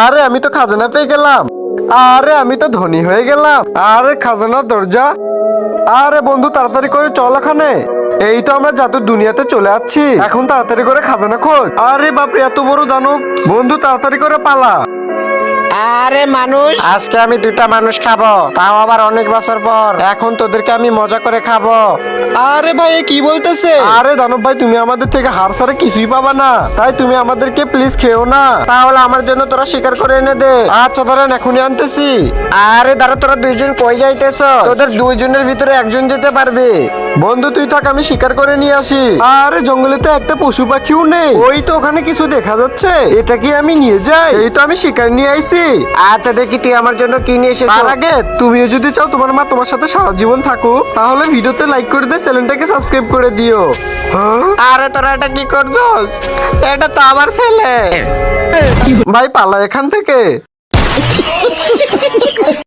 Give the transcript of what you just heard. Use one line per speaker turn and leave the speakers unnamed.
আরে আমি তো খাজানা পেয়ে গেলাম। আরে আমি তো ধনী হয়ে গেলাম। আরে খাজানার দরজা। আরে বন্ধু তাড়াতাড়ি করে চল এখানে। এই তো আমরা জাদুর দুনিয়াতে চলে আসছি, এখন তাড়াতাড়ি করে খাজানা খোঁজ। আরে বাপরে এত বড় দানব! বন্ধু তাড়াতাড়ি করে পালা।
আরে মানুষ, আজকে আমি দুটা মানুষ খাবো, তাও আবার অনেক বছর পর। এখন তোদেরকে আমি মজা করে খাবো।
আরে ভাই এ কি বলতেছে? আরে দানব ভাই তুমি আমাদের থেকে হার ছাড়া কিছুই পাবা না, তাই তুমি আমাদেরকে প্লিজ খেও না।
তাহলে আমার জন্য তোরা শিকার করে এনে দে।
আচ্ছা দাঁড়ান এখনই আনতেছি।
আরে দাঁড়া, তোরা দুইজন কই যাইতেছ? তোদের দুইজনের ভিতরে একজন যেতে পারবে।
বন্ধু তুই থাক, আমি শিকার করে নিয়ে আসি। আরে জঙ্গলে তো একটা পশু পাখিও নেই। ওই তো ওখানে কিছু দেখা যাচ্ছে, এটা কি আমি নিয়ে যাই? এই তো আমি শিকার নিয়ে আইছি।
আচ্ছা দেখি তুই আমার জন্য কি নিয়ে এসেছিস।
তার আগে তুমিও যদি চাও তোমার মা তোমার সাথে সারা জীবন থাকুক, তাহলে ভিডিওতে লাইক করে দিয়ে চ্যানেলটাকে সাবস্ক্রাইব করে দিও। হ্যাঁ
আরে তোরা এটা কি করছস? এটা তো আমার ছেলে।
ভাই পালা এখান থেকে।